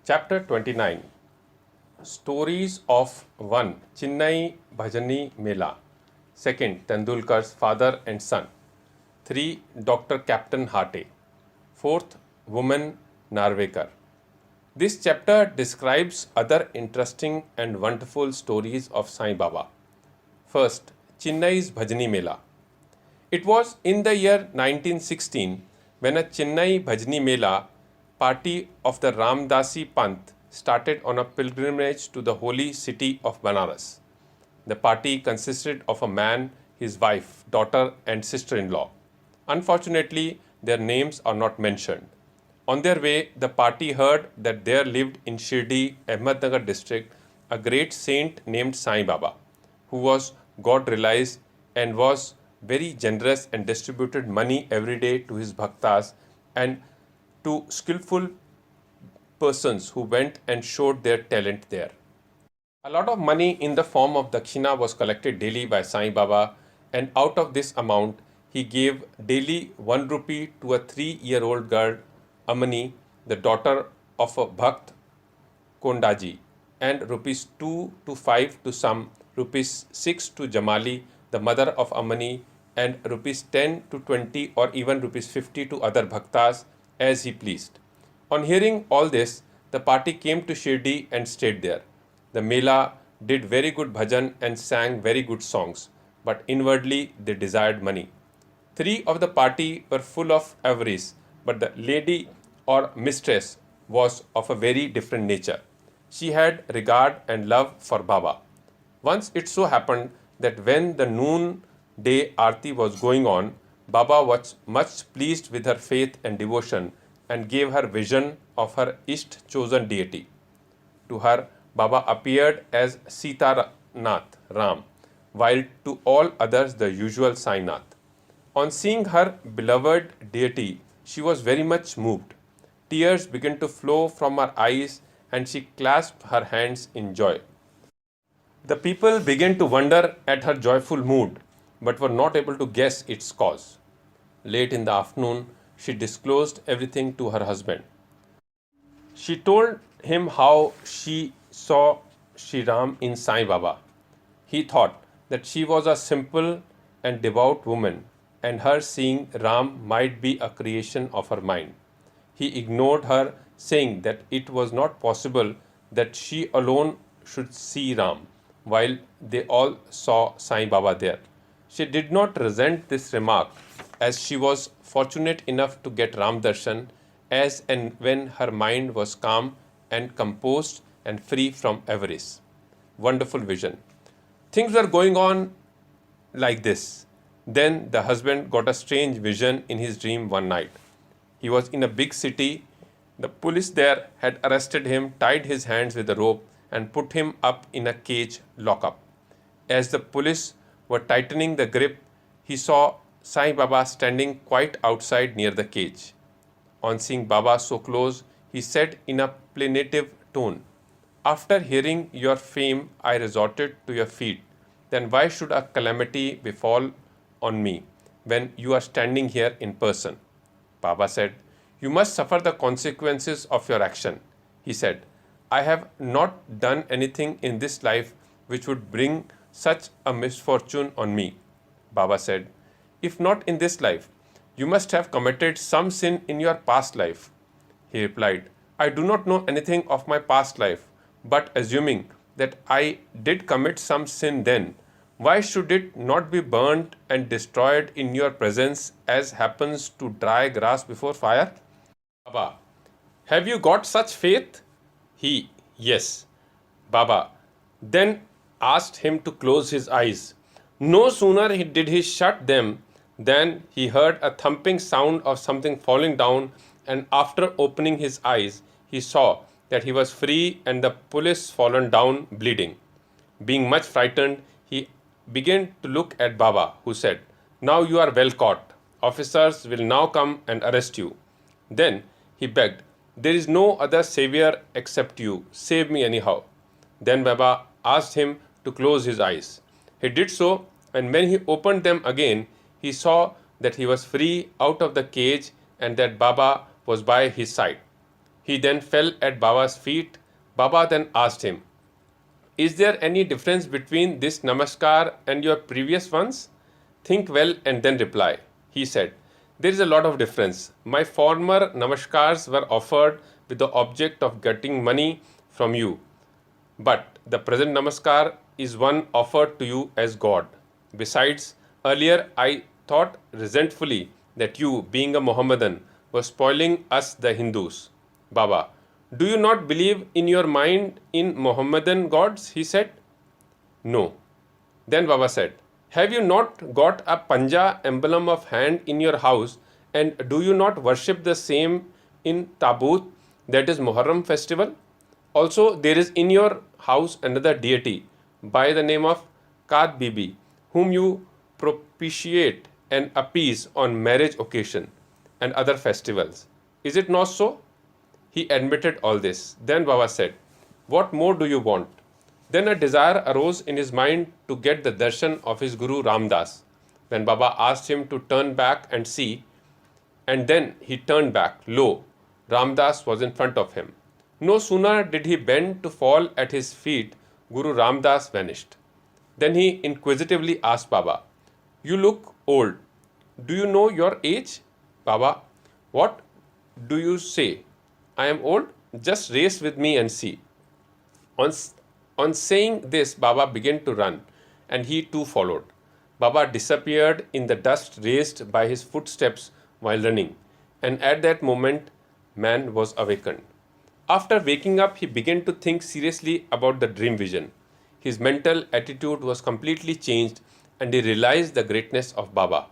Chapter 29 Stories of 1. Chennai Bhajan Mela. 2. Tendulkar's father and son. 3. Dr. Captain Hate. 4th. Woman Narvekar. This chapter describes other interesting and wonderful stories of Sai Baba. First, Chennai's Bhajani Mela. It was in the year 1916 when a Chennai Bhajani Mela party of the Ramdasi Panth started on a pilgrimage to the holy city of Banaras. The party consisted of a man, his wife, daughter and sister-in-law. Unfortunately, their names are not mentioned. On their way, the party heard that there lived in Shirdi, Ahmednagar district, a great saint named Sai Baba, who was God-realized and was very generous and distributed money every day to his bhaktas and to skillful persons who went and showed their talent there. A lot of money in the form of dakshina was collected daily by Sai Baba, and out of this amount he gave daily 1 rupee to a 3-year-old girl, Amani, the daughter of a Bhakt Kondaji, and rupees 2 to 5 to some, rupees 6 to Jamali, the mother of Amani, and rupees 10 to 20 or even rupees 50 to other bhaktas as he pleased. On hearing all this, the party came to Shirdi and stayed there. The Mela did very good bhajan and sang very good songs, but inwardly they desired money. 3 of the party were full of avarice, but the lady or mistress was of a very different nature. She had regard and love for Baba. Once it so happened that when the noon-day Aarti was going on, Baba was much pleased with her faith and devotion and gave her vision of her Isht chosen deity. To her, Baba appeared as Sita Nath, Ram, while to all others the usual Sai Nath. On seeing her beloved deity, she was very much moved. Tears began to flow from her eyes and she clasped her hands in joy. The people began to wonder at her joyful mood, but were not able to guess its cause. Late in the afternoon, she disclosed everything to her husband. She told him how she saw Shri Ram in Sai Baba. He thought that she was a simple and devout woman, and her seeing Ram might be a creation of her mind. He ignored her, saying that it was not possible that she alone should see Ram, while they all saw Sai Baba there. She did not resent this remark, as she was fortunate enough to get Ram Darshan as and when her mind was calm and composed and free from avarice. Wonderful vision. Things were going on like this. Then the husband got a strange vision in his dream one night. He was in a big city. The police there had arrested him, tied his hands with a rope, and put him up in a cage lockup. As the police were tightening the grip, he saw Sai Baba standing quite outside near the cage. On seeing Baba so close, he said in a plaintive tone, "After hearing your fame, I resorted to your feet. Then why should a calamity befall on me when you are standing here in person?" Baba said, "You must suffer the consequences of your action." He said, "I have not done anything in this life which would bring such a misfortune on me." Baba said, "If not in this life, you must have committed some sin in your past life." He replied, "I do not know anything of my past life, but assuming that I did commit some sin then, why should it not be burnt and destroyed in your presence as happens to dry grass before fire?" Baba, "Have you got such faith?" He, "Yes." Baba then asked him to close his eyes. No sooner did he shut them than he heard a thumping sound of something falling down, and after opening his eyes, he saw that he was free and the police fallen down bleeding. Being much frightened, he began to look at Baba, who said, "Now you are well caught. Officers will now come and arrest you." Then he begged, "There is no other savior except you. Save me anyhow." Then Baba asked him to close his eyes. He did so, and when he opened them again, he saw that he was free out of the cage and that Baba was by his side. He then fell at Baba's feet. Baba then asked him, "Is there any difference between this namaskar and your previous ones? Think well and then reply." He said, "There is a lot of difference. My former namaskars were offered with the object of getting money from you, but the present namaskar is one offered to you as God. Besides, earlier I thought resentfully that you, being a Mohammedan, were spoiling us the Hindus." Baba, "Do you not believe in your mind in Mohammedan gods?" he said. "No." Then Baba said, "Have you not got a panja emblem of hand in your house, and do you not worship the same in Tabut, that is Muharram festival? Also, there is in your house another deity by the name of Kad Bibi, whom you propitiate and appease on marriage occasion and other festivals. Is it not so?" He admitted all this. Then Baba said, "What more do you want?" Then a desire arose in his mind to get the darshan of his Guru Ramdas. When Baba asked him to turn back and see, and then he turned back, lo, Ramdas was in front of him. No sooner did he bend to fall at his feet, Guru Ramdas vanished. Then he inquisitively asked Baba, "You look old. Do you know your age?" Baba, "What do you say? I am old? Just race with me and see." On saying this, Baba began to run, and he too followed. Baba disappeared in the dust raised by his footsteps while running, and at that moment, man was awakened. After waking up, he began to think seriously about the dream vision. His mental attitude was completely changed, and he realized the greatness of Baba.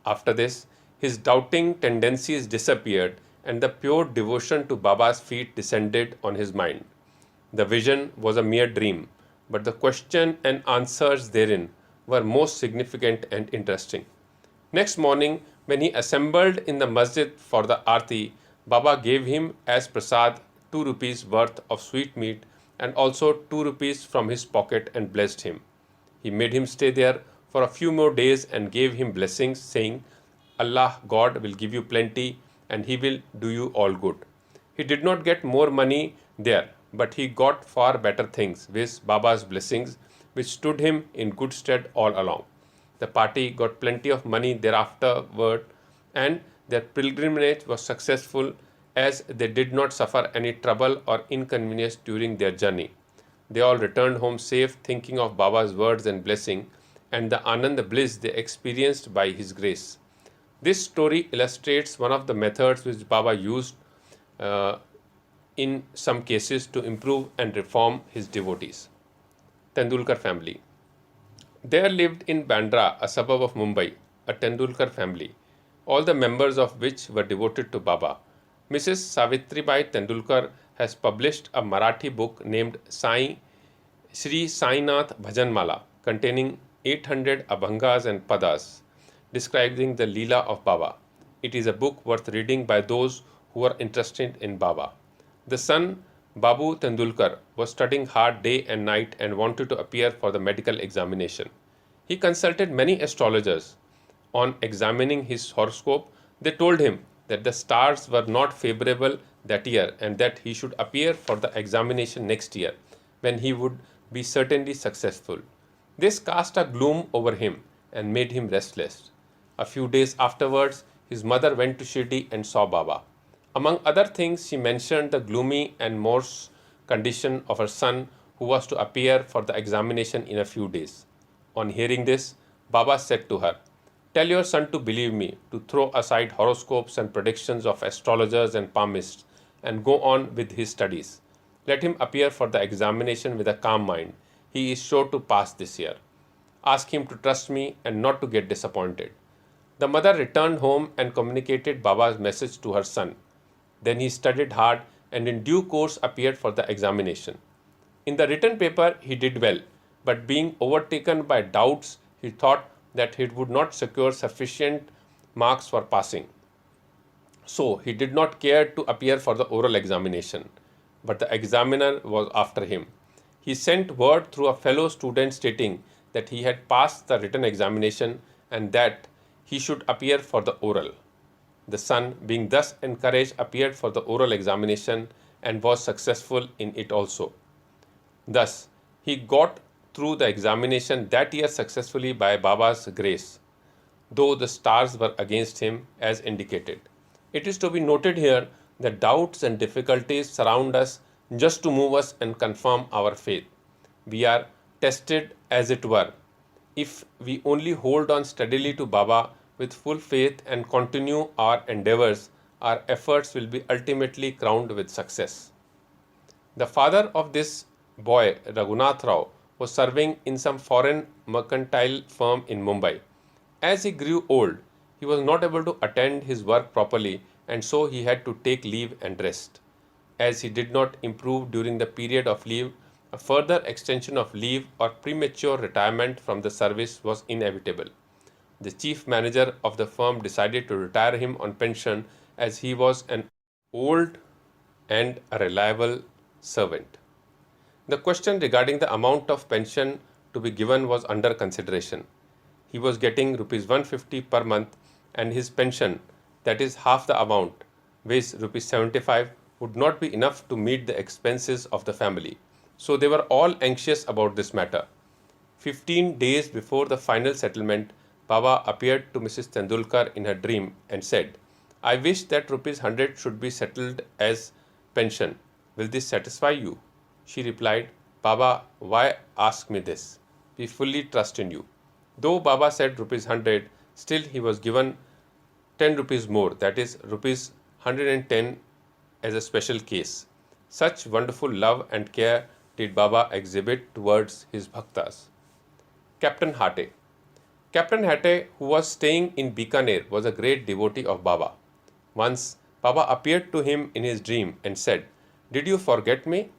After this, his doubting tendencies disappeared, and the pure devotion to Baba's feet descended on his mind. The vision was a mere dream, but the question and answers therein were most significant and interesting. Next morning, when he assembled in the masjid for the arti, Baba gave him as prasad 2 rupees worth of sweetmeat and also 2 rupees from his pocket and blessed him. He made him stay there for a few more days and gave him blessings, saying, "Allah, God, will give you plenty and He will do you all good." He did not get more money there, but he got far better things, with Baba's blessings, which stood him in good stead all along. The party got plenty of money thereafterward, and their pilgrimage was successful, as they did not suffer any trouble or inconvenience during their journey. They all returned home safe, thinking of Baba's words and blessing, and the Anand bliss they experienced by his grace. This story illustrates one of the methods which Baba used in some cases to improve and reform his devotees. Tendulkar family. There lived in Bandra, a suburb of Mumbai, a Tendulkar family, all the members of which were devoted to Baba. Mrs. Savitribai Tendulkar has published a Marathi book named Shri Sai Bhajan Mala, containing 800 abhangas and padas, describing the Leela of Baba. It is a book worth reading by those who are interested in Baba. The son, Babu Tendulkar, was studying hard day and night and wanted to appear for the medical examination. He consulted many astrologers. On examining his horoscope, they told him that the stars were not favorable that year and that he should appear for the examination next year, when he would be certainly successful. This cast a gloom over him and made him restless. A few days afterwards, his mother went to Shirdi and saw Baba. Among other things, she mentioned the gloomy and morose condition of her son, who was to appear for the examination in a few days. On hearing this, Baba said to her, "Tell your son to believe me, to throw aside horoscopes and predictions of astrologers and palmists, and go on with his studies. Let him appear for the examination with a calm mind. He is sure to pass this year. Ask him to trust me and not to get disappointed." The mother returned home and communicated Baba's message to her son. Then he studied hard and in due course appeared for the examination. In the written paper, he did well, but being overtaken by doubts, he thought that he would not secure sufficient marks for passing. So he did not care to appear for the oral examination, but the examiner was after him. He sent word through a fellow student stating that he had passed the written examination and that he should appear for the oral. The son, being thus encouraged, appeared for the oral examination and was successful in it also. Thus, he got through the examination that year successfully by Baba's grace, though the stars were against him as indicated. It is to be noted here that doubts and difficulties surround us just to move us and confirm our faith. We are tested, as it were. If we only hold on steadily to Baba with full faith and continue our endeavors, our efforts will be ultimately crowned with success. The father of this boy, Raghunath Rao, was serving in some foreign mercantile firm in Mumbai. As he grew old, he was not able to attend his work properly, and so he had to take leave and rest. As he did not improve during the period of leave, a further extension of leave or premature retirement from the service was inevitable. The chief manager of the firm decided to retire him on pension as he was an old and a reliable servant. The question regarding the amount of pension to be given was under consideration. He was getting rupees 150 per month, and his pension, that is half the amount, viz. Rupees 75, would not be enough to meet the expenses of the family. So they were all anxious about this matter. 15 days before the final settlement, Baba appeared to Mrs. Tendulkar in her dream and said, "I wish that rupees 100 should be settled as pension. Will this satisfy you?" She replied, "Baba, why ask me this? We fully trust in you." Though Baba said rupees 100, still he was given 10 rupees more, that is rupees 110 as a special case. Such wonderful love and care did Baba exhibit towards his bhaktas. Captain Hate. Captain Hate, who was staying in Bikaner, was a great devotee of Baba. Once, Baba appeared to him in his dream and said, "Did you forget me?"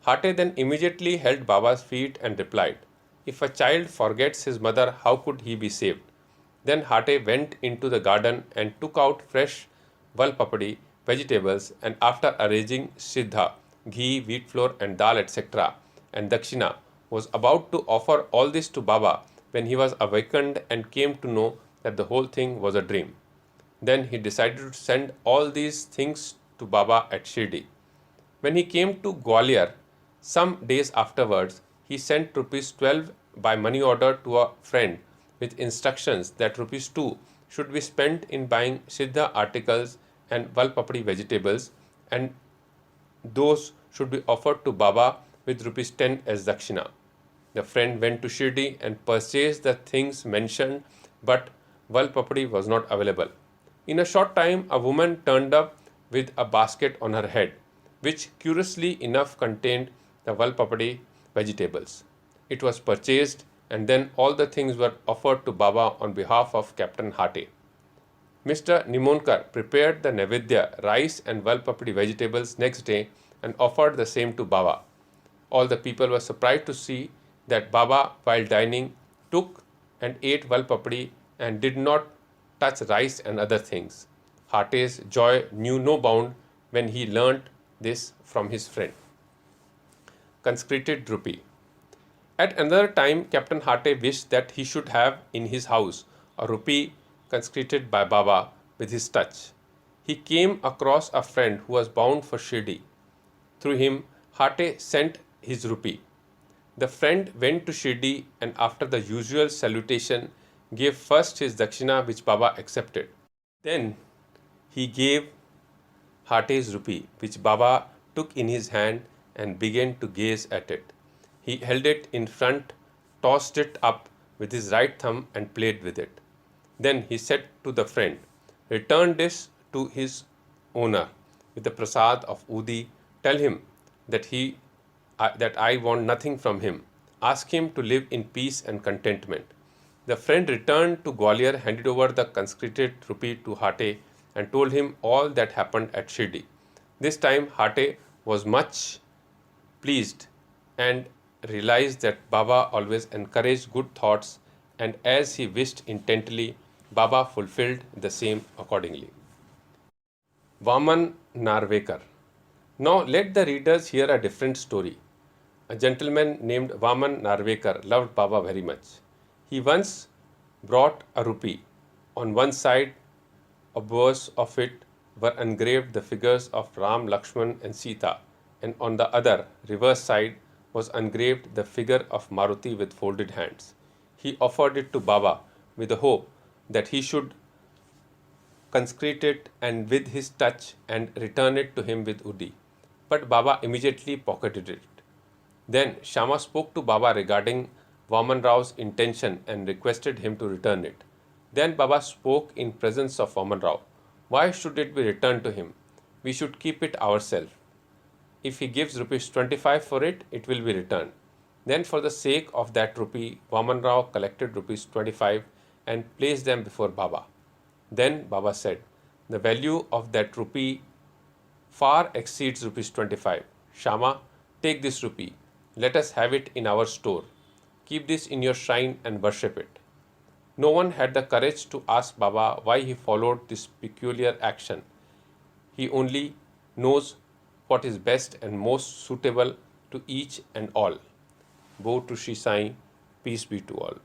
Hate then immediately held Baba's feet and replied, "If a child forgets his mother, how could he be saved?" Then Hate went into the garden and took out fresh valpapadi, vegetables, and after arranging siddha, ghee, wheat flour, and dal, etc., and dakshina, was about to offer all this to Baba when he was awakened and came to know that the whole thing was a dream. Then he decided to send all these things to Baba at Shirdi. When he came to Gwalior, some days afterwards, he sent rupees 12 by money order to a friend with instructions that rupees 2 should be spent in buying siddha articles and valpapadi vegetables, and those should be offered to Baba with rupees 10 as dakshina. The friend went to Shirdi and purchased the things mentioned, but valpapadi was not available. In a short time, a woman turned up with a basket on her head, which curiously enough contained the valpapadi vegetables. It was purchased, and then all the things were offered to Baba on behalf of Captain Hate. Mr. Nimonkar prepared the Nevedya, rice and valpapadi vegetables next day and offered the same to Baba. All the people were surprised to see that Baba, while dining, took and ate valpapadi and did not touch rice and other things. Hate's joy knew no bound when he learnt this from his friend. Consecrated rupee. At another time, Captain Hate wished that he should have in his house a rupee consecrated by Baba with his touch. He came across a friend who was bound for Shirdi. Through him, Hate sent his rupee. The friend went to Shirdi and after the usual salutation gave first his dakshina, which Baba accepted. Then he gave Hate's rupee, which Baba took in his hand and began to gaze at it. He held it in front, tossed it up with his right thumb and played with it. Then he said to the friend, "Return this to his owner with the prasad of Udi. Tell him that I want nothing from him. Ask him to live in peace and contentment." The friend returned to Gwalior, handed over the consecrated rupee to Hate and told him all that happened at Shirdi. This time Hate was much pleased and realized that Baba always encouraged good thoughts, and as he wished intently, Baba fulfilled the same accordingly. Vaman Narvekar. Now let the readers hear a different story. A gentleman named Vaman Narvekar loved Baba very much. He once brought a rupee. On one side obverse of it were engraved the figures of Ram, Lakshman, and Sita, and on the other, reverse side, was engraved the figure of Maruti with folded hands. He offered it to Baba with the hope that he should consecrate it and with his touch and return it to him with Udi. But Baba immediately pocketed it. Then Shama spoke to Baba regarding Vaman Rao's intention and requested him to return it. Then Baba spoke in presence of Vaman Rao. Why should it be returned to him? We should keep it ourselves. If he gives rupees 25 for it, it will be returned. Then for the sake of that rupee, Vaman Rao collected rupees 25 and placed them before Baba. Then Baba said, the value of that rupee far exceeds rupees 25. Shama, take this rupee. Let us have it in our store. Keep this in your shrine and worship it. No one had the courage to ask Baba why he followed this peculiar action. He only knows what is best and most suitable to each and all. Woe to Sri Sai, peace be to all.